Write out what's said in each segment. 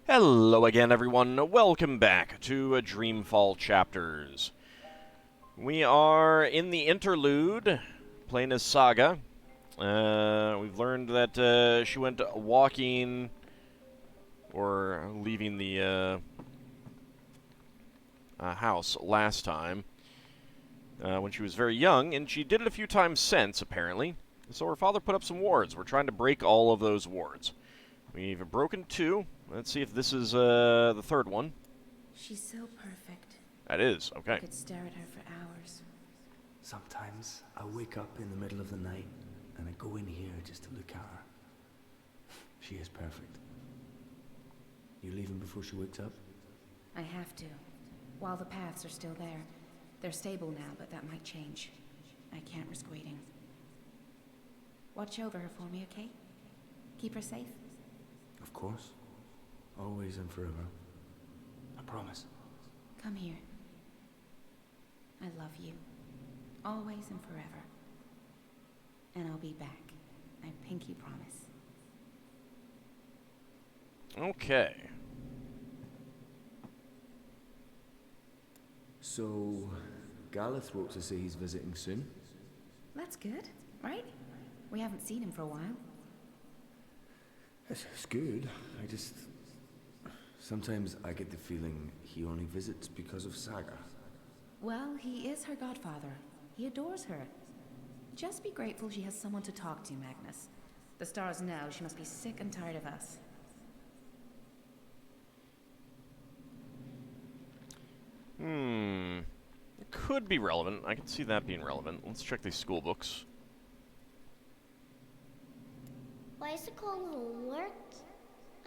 Hello again, everyone. Welcome back to Dreamfall Chapters. We are in the interlude, playing as Saga. We've learned that she went walking, or leaving the house last time, when she was very young, and she did it a few times since, apparently. So her father put up some wards. We're trying to break all of those wards. We've broken 2. Let's see if this is the third one. She's so perfect. That is, okay. I could stare at her for hours. Sometimes I wake up in the middle of the night and I go in here just to look at her. She is perfect. You leaving before she wakes up? I have to. While the paths are still there. They're stable now, but that might change. I can't risk waiting. Watch over her for me, okay? Keep her safe. Of course. Always and forever. I promise. Come here. I love you. Always and forever. And I'll be back. I pinky promise. Okay. So, Gareth wrote to say he's visiting soon? That's good, right? We haven't seen him for a while. It's good. Sometimes I get the feeling he only visits because of Saga. Well, he is her godfather. He adores her. Just be grateful she has someone to talk to, Magnus. The stars know she must be sick and tired of us. It could be relevant. I can see that being relevant. Let's check these school books. Why is it called homework?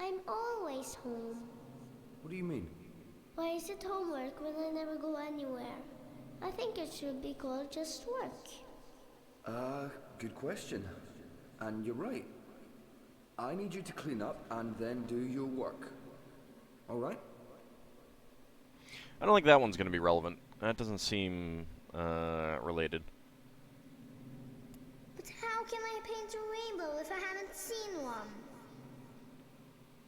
I'm always home. What do you mean? Why is it homework when I never go anywhere? I think it should be called just work. Good question. And you're right. I need you to clean up and then do your work. Alright? I don't think that one's going to be relevant. That doesn't seem related. But how can I paint a rainbow if I haven't seen one?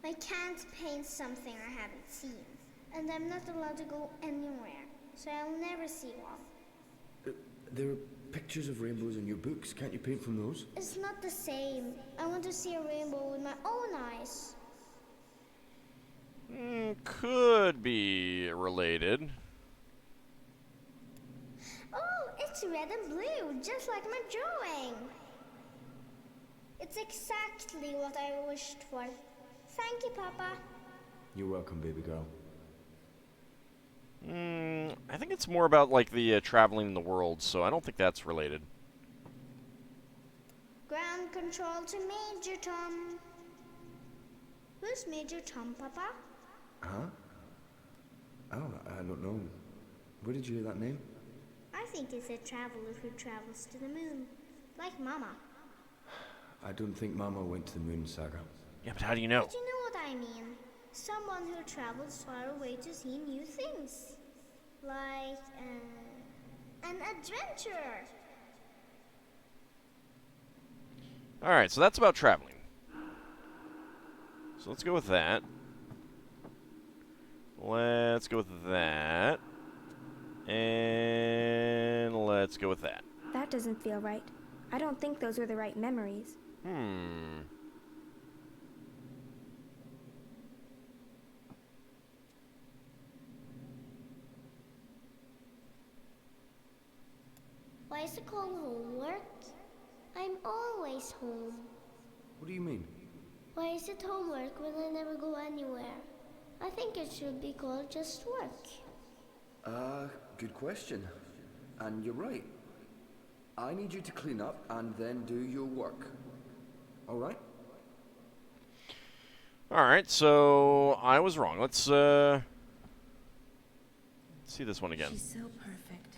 I can't paint something I haven't seen. And I'm not allowed to go anywhere, so I'll never see one. There are pictures of rainbows in your books. Can't you paint from those? It's not the same. I want to see a rainbow with my own eyes. Could be related. Oh, it's red and blue, just like my drawing. It's exactly what I wished for. Thank you, Papa. You're welcome, baby girl. I think it's more about, like, the traveling in the world, so I don't think that's related. Ground control to Major Tom. Who's Major Tom, Papa? Huh? Oh, I don't know. Where did you hear that name? I think it's a traveler who travels to the moon, like Mama. I don't think Mama went to the moon, Saga. Yeah, but how do you know? But you know what I mean. Someone who travels far away to see new things. Like, an adventurer. Alright, so that's about traveling. So let's go with that. Let's go with that. And let's go with that. That doesn't feel right. I don't think those were the right memories. Why is it called homework? I'm always home. What do you mean? Why is it homework when I never go anywhere? I think it should be called just work. Good question. And you're right. I need you to clean up and then do your work. Alright? Alright, so I was wrong. Let's see this one again. She's so perfect.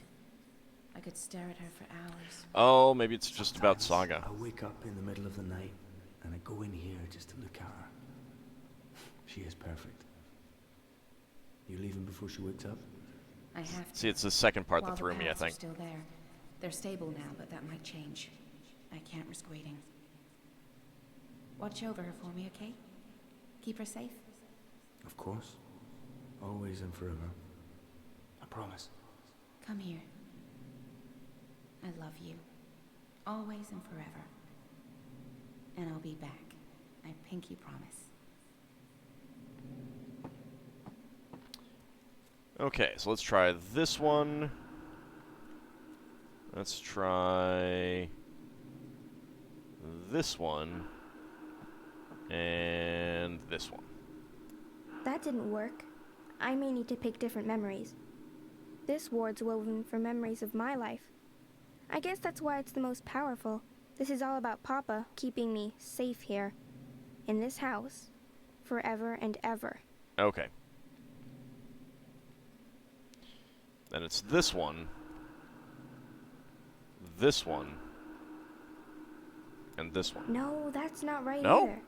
I could stare at her for hours. Oh, maybe it's just about Sometimes Saga. I wake up in the middle of the night and I go in here just to look at her. She is perfect. You leaving before she wakes up? I have to. See, it's the second part While that threw the me, I paths are think. still there. They're stable now, but that might change. I can't risk waiting. Watch over her for me, okay? Keep her safe. Of course. Always and forever. I promise. Come here. I love you. Always and forever. And I'll be back. I pinky promise. Okay, so let's try this one. Let's try this one. And this one. That didn't work. I may need to pick different memories. This ward's woven from memories of my life. I guess that's why it's the most powerful. This is all about Papa keeping me safe here, in this house, forever and ever. Okay. Then it's this one, and this one. No, that's not right No? either.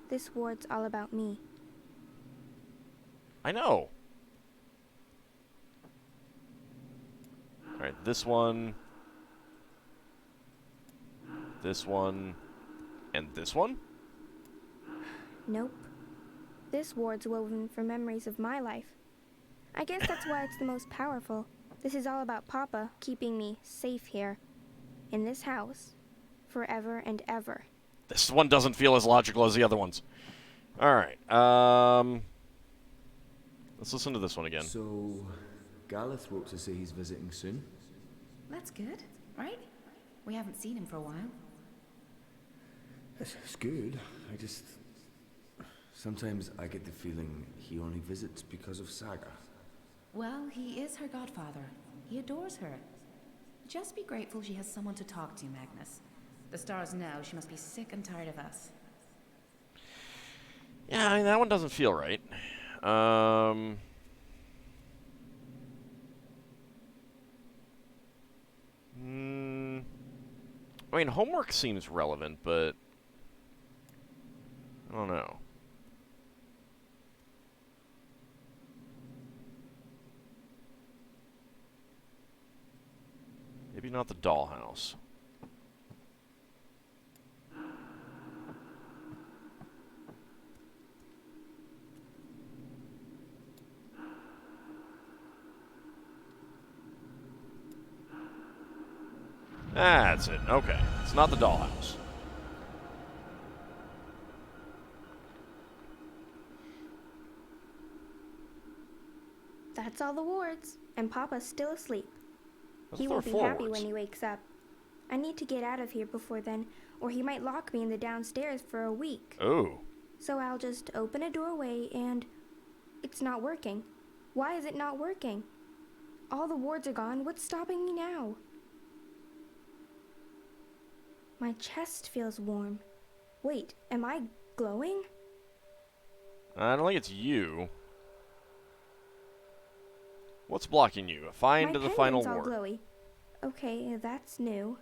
This ward's all about me. I know. Alright, this one, and this one? Nope. This ward's woven from memories of my life. I guess that's why it's the most powerful. This is all about Papa keeping me safe here, in this house, forever and ever. This one doesn't feel as logical as the other ones. Alright, let's listen to this one again. So, Gareth wrote to say he's visiting soon? That's good, right? We haven't seen him for a while. It's good. Sometimes I get the feeling he only visits because of Saga. Well, he is her godfather. He adores her. Just be grateful she has someone to talk to, Magnus. The stars know she must be sick and tired of us. Yeah, I mean, that one doesn't feel right. I mean, homework seems relevant, but I don't know. Maybe not the dollhouse. That's it. Okay. It's not the dollhouse. That's all the wards, and Papa's still asleep. Let's He throw won't be four happy wards. when he wakes up. I need to get out of here before then, or he might lock me in the downstairs for a week. Oh. So I'll just open a doorway and... It's not working. Why is it not working? All the wards are gone. What's stopping me now? My chest feels warm. Wait, am I glowing? I don't think it's you. What's blocking you? Find My the final pendant's all ward. glowy. Okay, that's new.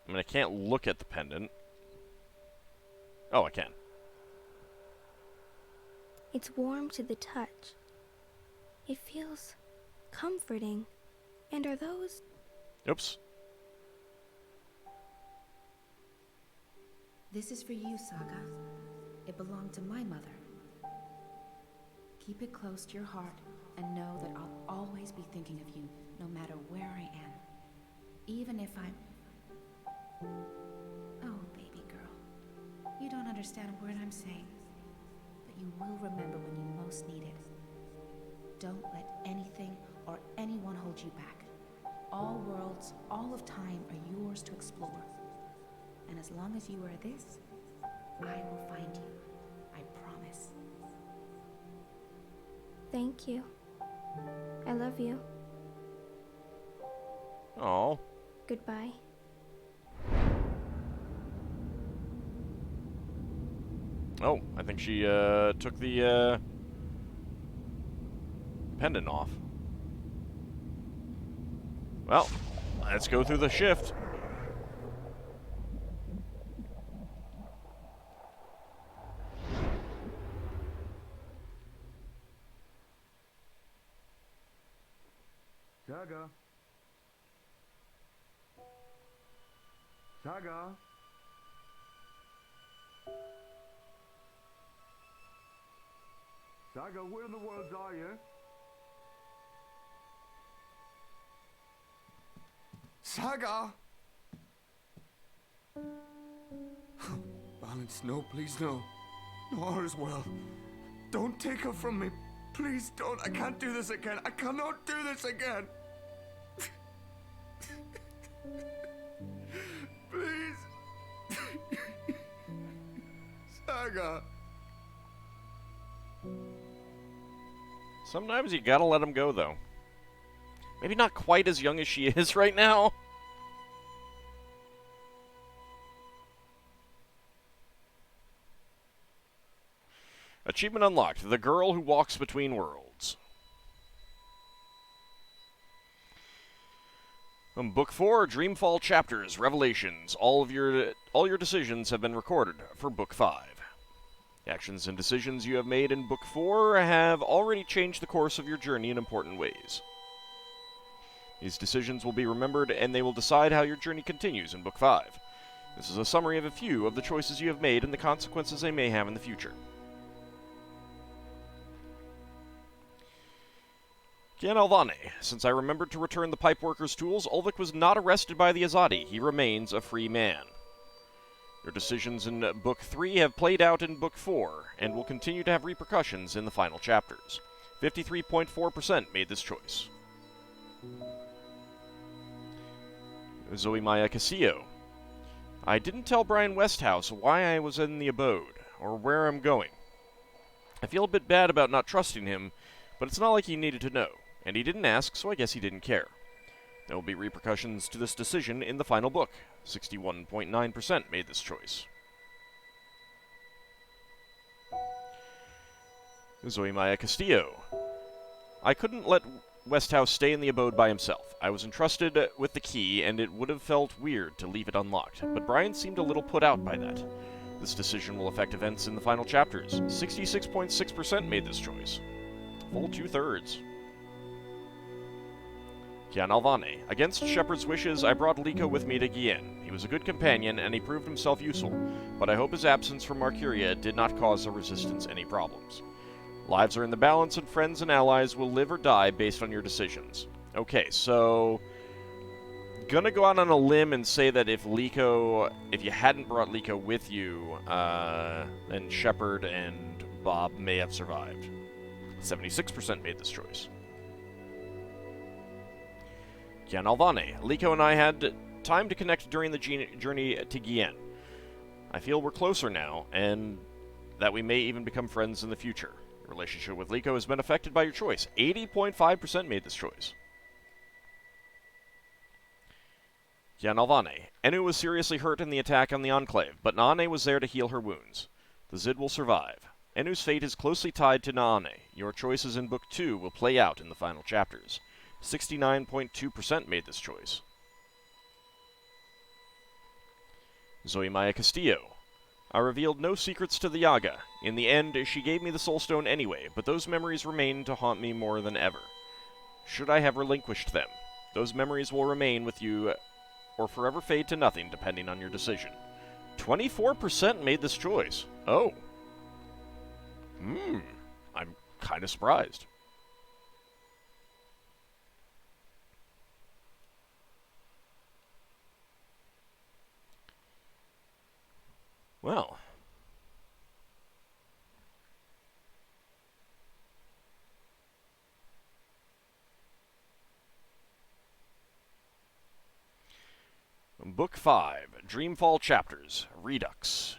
I mean, I can't look at the pendant. Oh, I can. It's warm to the touch. It feels comforting. And are those... Oops. This is for you, Saga. It belonged to my mother. Keep it close to your heart and know that I'll always be thinking of you, no matter where I am. Even if I'm... Oh, baby girl. You don't understand a word I'm saying, but you will remember when you most need it. Don't let anything or anyone hold you back. All worlds, all of time are yours to explore. And as long as you are this, I will find you. I promise. Thank you. I love you. Oh. Goodbye. Oh, I think she took the pendant off. Well, let's go through the shift. Saga. Saga? Saga, where in the world are you? Saga! Balance, no, please, no. No, all is well. Don't take her from me. Please don't. I can't do this again. I cannot do this again. Please. Saga. Sometimes you gotta let him go, though. Maybe not quite as young as she is right now. Achievement unlocked. The Girl Who Walks Between Worlds. Book 4, Dreamfall Chapters, Revelations. All your decisions have been recorded for Book 5. The actions and decisions you have made in Book 4 have already changed the course of your journey in important ways. These decisions will be remembered, and they will decide how your journey continues in Book 5. This is a summary of a few of the choices you have made and the consequences they may have in the future. Kian Alvane. Since I remembered to return the pipeworker's tools, Ulvik was not arrested by the Azadi. He remains a free man. Your decisions in Book 3 have played out in Book 4, and will continue to have repercussions in the final chapters. 53.4% made this choice. Zoe Maya Casillo. I didn't tell Brian Westhouse why I was in the abode, or where I'm going. I feel a bit bad about not trusting him, but it's not like he needed to know, and he didn't ask, so I guess he didn't care. There will be repercussions to this decision in the final book. 61.9% made this choice. Zoe Maya Castillo. I couldn't let Westhouse stay in the abode by himself. I was entrusted with the key, and it would have felt weird to leave it unlocked, but Brian seemed a little put out by that. This decision will affect events in the final chapters. 66.6% made this choice. Full 2/3. Kian Alvane. Against Shepard's wishes, I brought Liko with me to Gien. He was a good companion, and he proved himself useful, but I hope his absence from Marcuria did not cause the Resistance any problems. Lives are in the balance, and friends and allies will live or die based on your decisions. Okay, so gonna go out on a limb and say that if you hadn't brought Liko with you, then Shepard and Bob may have survived. 76% made this choice. Kian Alvane. Liko and I had time to connect during the journey to Gien. I feel we're closer now, and that we may even become friends in the future. Your relationship with Liko has been affected by your choice. 80.5% made this choice. Kian Alvane. Enu was seriously hurt in the attack on the Enclave, but Naane was there to heal her wounds. The Zid will survive. Enu's fate is closely tied to Naane. Your choices in Book 2 will play out in the final chapters. 69.2% made this choice. Zoe Maya Castillo. I revealed no secrets to the Yaga. In the end, she gave me the Soulstone anyway, but those memories remain to haunt me more than ever. Should I have relinquished them? Those memories will remain with you, or forever fade to nothing, depending on your decision. 24% made this choice. Oh. I'm kind of surprised. Well. Book 5, Dreamfall Chapters, Redux.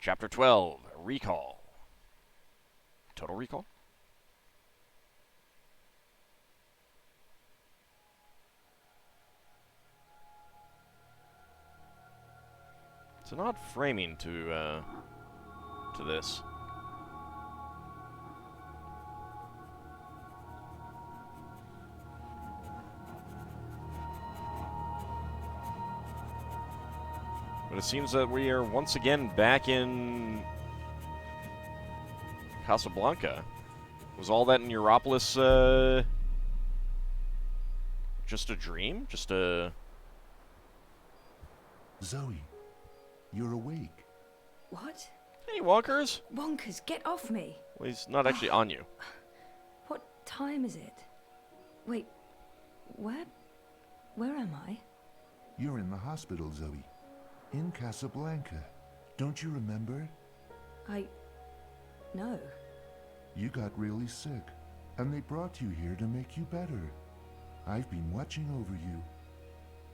Chapter 12, Recall. Total Recall? It's an odd framing to this. But it seems that we are once again back in Casablanca. Was all that in Europolis just a dream? Just a Zoe, you're awake. What? Hey, Walkers. Wonkers, get off me! Well, he's not actually on you. What time is it? Wait, where am I? You're in the hospital, Zoe. In Casablanca. Don't you remember? No. You got really sick, and they brought you here to make you better. I've been watching over you.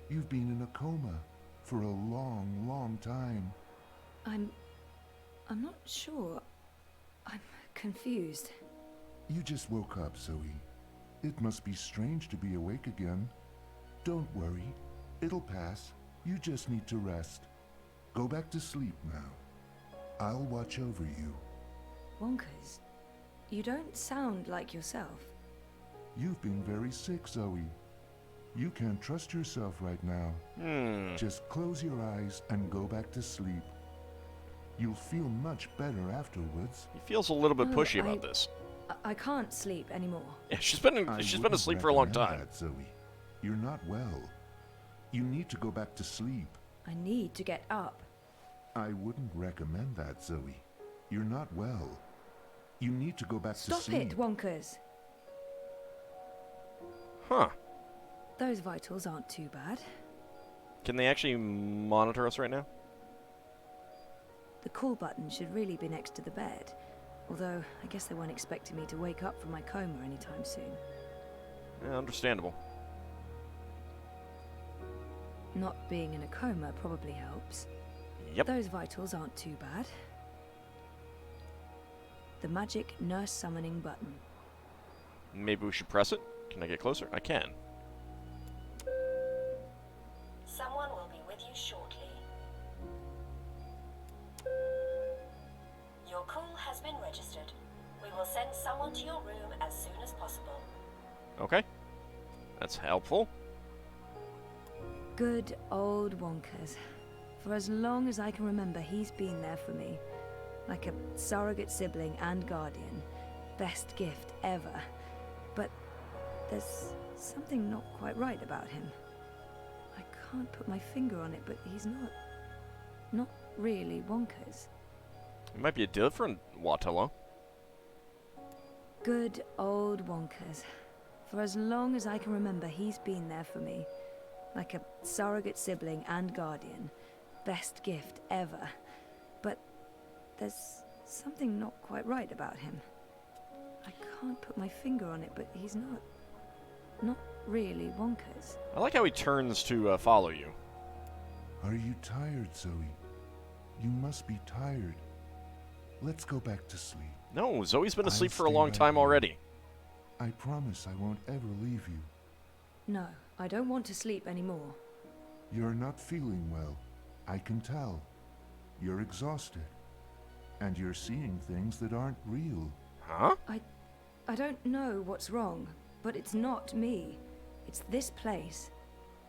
You've been in a coma for a long, long time. I'm not sure. I'm confused. You just woke up, Zoe. It must be strange to be awake again. Don't worry. It'll pass. You just need to rest. Go back to sleep now. I'll watch over you. Wonkers, you don't sound like yourself. You've been very sick, Zoe. You can't trust yourself right now. Just close your eyes and go back to sleep. You'll feel much better afterwards. He feels a little bit No, pushy about this. I can't sleep anymore. Yeah, she's been asleep for a long time. That, Zoe. You're not well. You need to go back to sleep. I need to get up. I wouldn't recommend that, Zoe. You're not well. You need to go back to Stop sleep. it, Wonkers. Huh. Those vitals aren't too bad. Can they actually monitor us right now? The call button should really be next to the bed. Although, I guess they weren't expecting me to wake up from my coma anytime soon. Yeah, understandable. Not being in a coma probably helps. Yep. Those vitals aren't too bad. The magic nurse summoning button. Maybe we should press it? Can I get closer? I can. Someone will be with you shortly. Your call has been registered. We will send someone to your room as soon as possible. Okay. That's helpful. Good old Wonkers. For as long as I can remember, he's been there for me. Like a surrogate sibling and guardian. Best gift ever. But there's something not quite right about him. I can't put my finger on it, but he's not really Wonkers. It might be a different Wattello. Good old Wonkers. For as long as I can remember, he's been there for me. Like a surrogate sibling and guardian. Best gift ever. But there's something not quite right about him. I can't put my finger on it, but he's not really Wonkers. I like how he turns to follow you. Are you tired, Zoe? You must be tired. Let's go back to sleep. No, Zoe's been asleep I'll for a stay long right time here. already. I promise I won't ever leave you. No, I don't want to sleep anymore. You're not feeling well. I can tell. You're exhausted. And you're seeing things that aren't real. Huh? I don't know what's wrong, but it's not me. It's this place.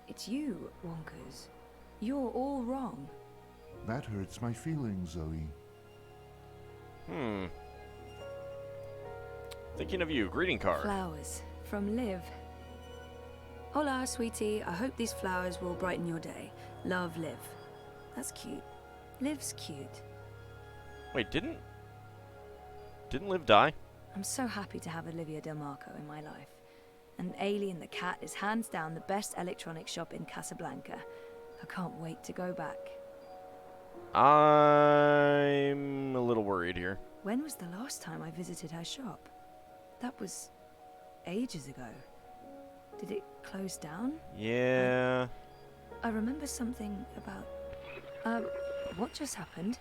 It's you, Wonkers. You're all wrong. That hurts my feelings, Zoe. Thinking of you. Greeting card. Flowers from Liv. Hola, sweetie. I hope these flowers will brighten your day. Love, Liv. That's cute. Liv's cute. Wait, didn't Liv die? I'm so happy to have Olivia Del Marco in my life. And Alien the cat is hands down the best electronics shop in Casablanca. I can't wait to go back. I'm a little worried here. When was the last time I visited her shop? That was ages ago. Did it close down? Yeah. I remember something about... what just happened?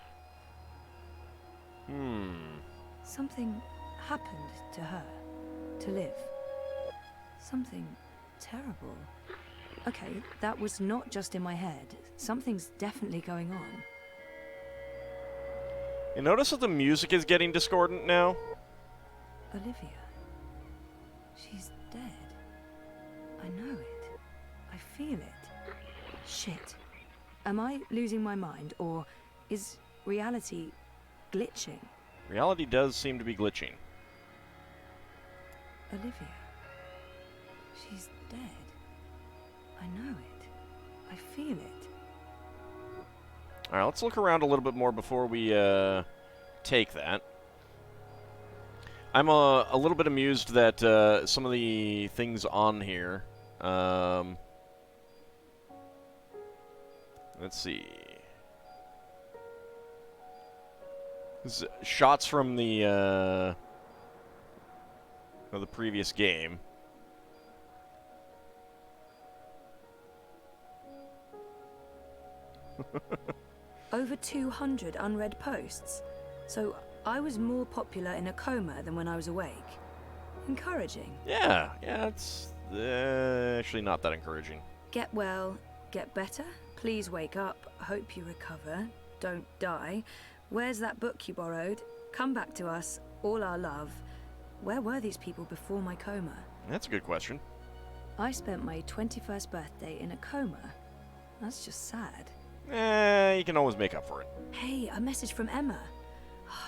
Something happened to her. To Liv. Something terrible. Okay, that was not just in my head. Something's definitely going on. You notice that the music is getting discordant now? Olivia. She's dead. I know it. I feel it. Shit. Am I losing my mind, or is reality glitching? Reality does seem to be glitching. Olivia. She's dead. I know it. I feel it. Alright, let's look around a little bit more before we take that. I'm a little bit amused that some of the things on here... let's see. Shots from the previous game. Over 200 unread posts. So I was more popular in a coma than when I was awake. Encouraging. Yeah, it's actually not that encouraging. Get well, get better, please wake up, hope you recover, don't die. Where's that book you borrowed? Come back to us, all our love. Where were these people before my coma? That's a good question. I spent my 21st birthday in a coma. That's just sad. You can always make up for it. Hey, a message from Emma.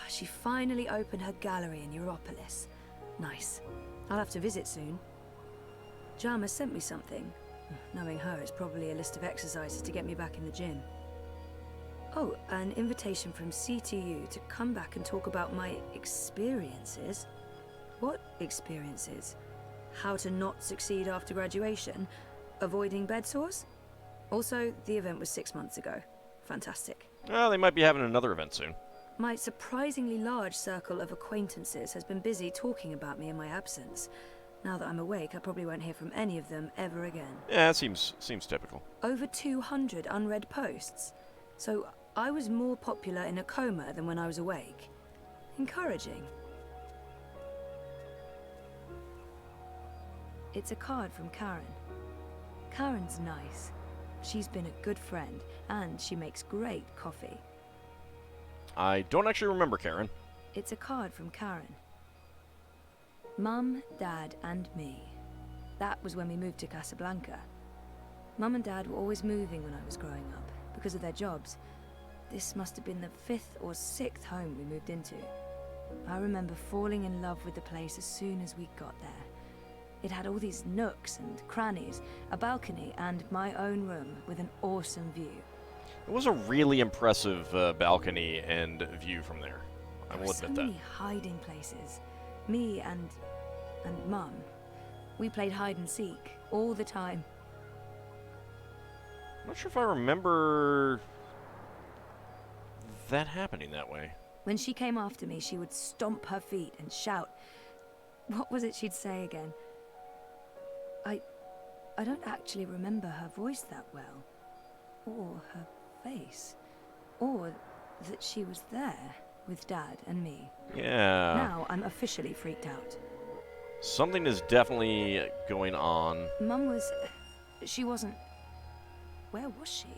She finally opened her gallery in Europolis. Nice. I'll have to visit soon. Jama sent me something. Knowing her, it's probably a list of exercises to get me back in the gym. Oh, an invitation from CTU to come back and talk about my experiences. What experiences? How to not succeed after graduation? Avoiding bed sores? Also, the event was 6 months ago. Fantastic. Well, they might be having another event soon. My surprisingly large circle of acquaintances has been busy talking about me in my absence. Now that I'm awake, I probably won't hear from any of them ever again. Yeah, it seems typical. Over 200 unread posts. So I was more popular in a coma than when I was awake. Encouraging. It's a card from Karen. Karen's nice. She's been a good friend, and she makes great coffee. I don't actually remember Karen. It's a card from Karen. Mum, Dad, and me. That was when we moved to Casablanca. Mum and Dad were always moving when I was growing up, because of their jobs. This must have been the 5th or 6th home we moved into. I remember falling in love with the place as soon as we got there. It had all these nooks and crannies, a balcony, and my own room with an awesome view. It was a really impressive balcony and view from there. I will admit that. So many hiding places. Me and Mum. We played hide and seek all the time. I'm not sure if I remember that happening that way. When she came after me, she would stomp her feet and shout. What was it she'd say again? I don't actually remember her voice that well. Or her face. Or that she was there with Dad and me. Yeah. Now I'm officially freaked out. Something is definitely going on. Mum was... She wasn't... Where was she?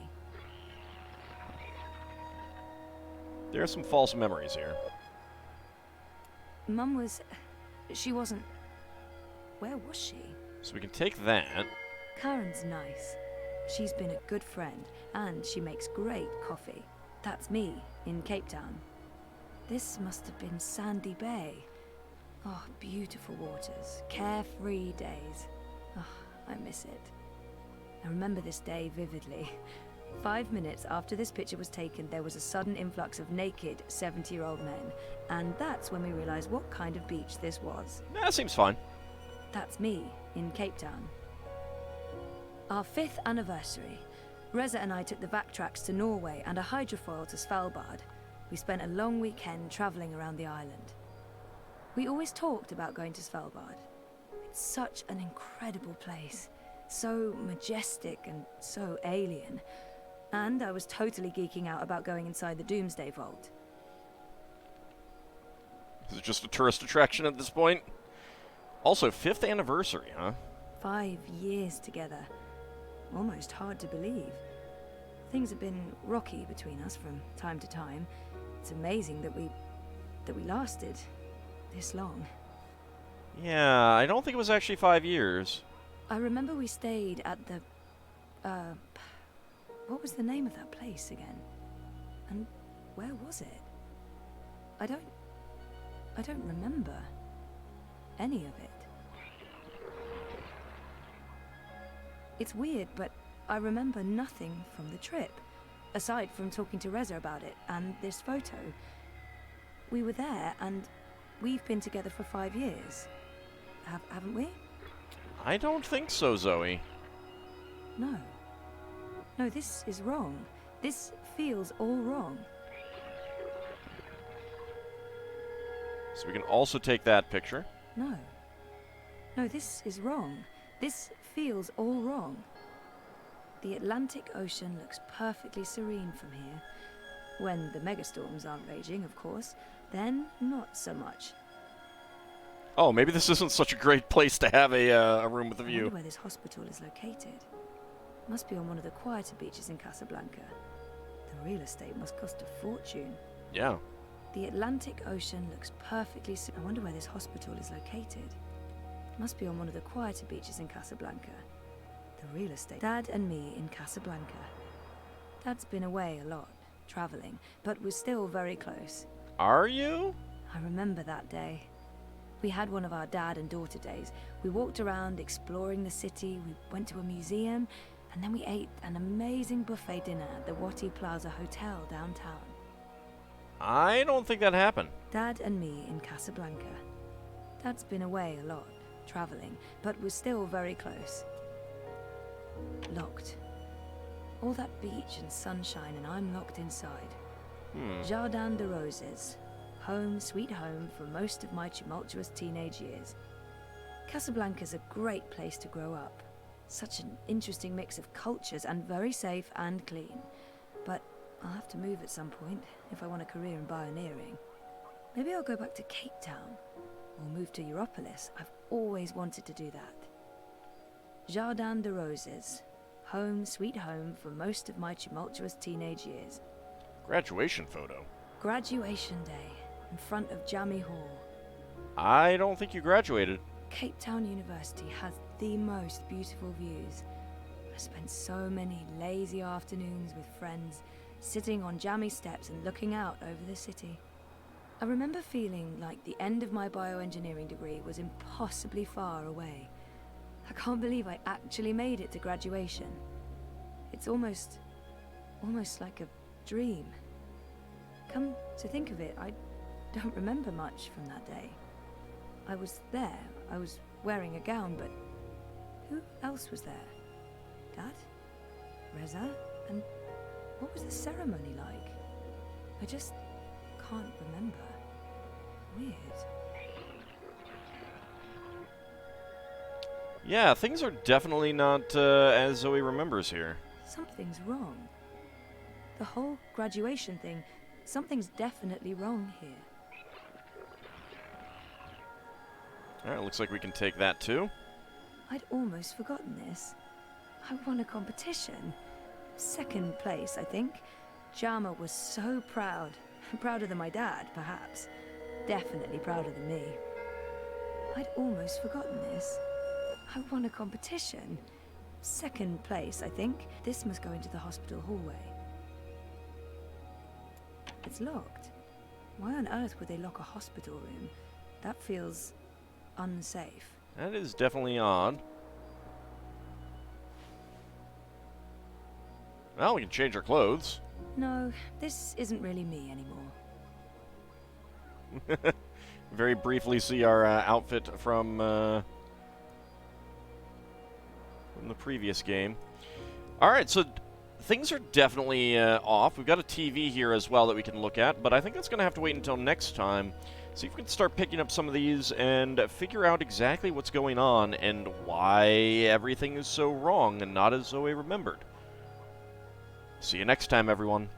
There are some false memories here. Mum was... She wasn't... Where was she? So we can take that. Karen's nice. She's been a good friend, and she makes great coffee. That's me, in Cape Town. This must have been Sandy Bay. Oh, beautiful waters, carefree days. Oh, I miss it. I remember this day vividly. 5 minutes after this picture was taken, there was a sudden influx of naked 70-year-old men, and that's when we realized what kind of beach this was. That seems fine. That's me, in Cape Town. Our 5th anniversary. Reza and I took the backtracks to Norway and a hydrofoil to Svalbard. We spent a long weekend traveling around the island. We always talked about going to Svalbard. It's such an incredible place. So majestic and so alien. And I was totally geeking out about going inside the Doomsday Vault. Is it just a tourist attraction at this point? Also, 5th anniversary, huh? 5 years together. Almost hard to believe. Things have been rocky between us from time to time. It's amazing that we lasted this long. Yeah, I don't think it was actually 5 years. I remember we stayed at the what was the name of that place again? And where was it? I don't remember any of it. It's weird, but I remember nothing from the trip. aside from talking to Reza about it and this photo. We were there, and we've been together for 5 years. Haven't we? I don't think so, Zoe. No. No, this is wrong. This feels all wrong. So we can also take that picture. No. No, this is wrong. This feels all wrong. The Atlantic Ocean looks perfectly serene from here. When the megastorms aren't raging, of course. Then, not so much. Oh, maybe this isn't such a great place to have a room with a I view. wonder where this hospital is located. Must be on one of the quieter beaches in Casablanca. The real estate must cost a fortune. Yeah. The Atlantic Ocean looks perfectly I wonder where this hospital is located. Must be on one of the quieter beaches in Casablanca. The real estate. Dad and me in Casablanca. Dad's been away a lot, traveling, but we're still very close. Are you? I remember that day. We had one of our dad and daughter days. We walked around exploring the city, we went to a museum, and then we ate an amazing buffet dinner at the Wati Plaza Hotel downtown. I don't think that happened. Dad and me in Casablanca. Dad's been away a lot, traveling, but we're still very close. Locked. All that beach and sunshine, and I'm locked inside. Jardin de Roses. Home, sweet home for most of my tumultuous teenage years. Casablanca's a great place to grow up. Such an interesting mix of cultures, and very safe and clean. But I'll have to move at some point if I want a career in pioneering. Maybe I'll go back to Cape Town or move to Europolis. I've always wanted to do that. Jardin de Roses. Home, sweet home for most of my tumultuous teenage years. Graduation photo. Graduation day in front of Jammy Hall. I don't think you graduated. Cape Town University has the most beautiful views. I spent so many lazy afternoons with friends, sitting on jammy steps and looking out over the city. I remember feeling like the end of my bioengineering degree was impossibly far away. I can't believe I actually made it to graduation. It's almost like a dream. Come to think of it, I don't remember much from that day. I was there, I was wearing a gown, but who else was there? Dad? Reza? And what was the ceremony like? I just can't remember. Weird. Yeah, things are definitely not as Zoe remembers here. Something's wrong. The whole graduation thing, something's definitely wrong here. Alright, looks like we can take that too. I'd almost forgotten this. I won a competition. Second place, I think. Jama was so proud. Prouder than my dad, perhaps. Definitely prouder than me. I'd almost forgotten this. I won a competition. Second place, I think. This must go into the hospital hallway. It's locked. Why on earth would they lock a hospital room? That feels unsafe. That is definitely odd. Well, we can change our clothes. No, this isn't really me anymore. Very briefly see our outfit from the previous game. Alright, so things are definitely off. We've got a TV here as well that we can look at, but I think that's going to have to wait until next time. See if we can start picking up some of these and figure out exactly what's going on and why everything is so wrong and not as Zoe remembered. See you next time, everyone.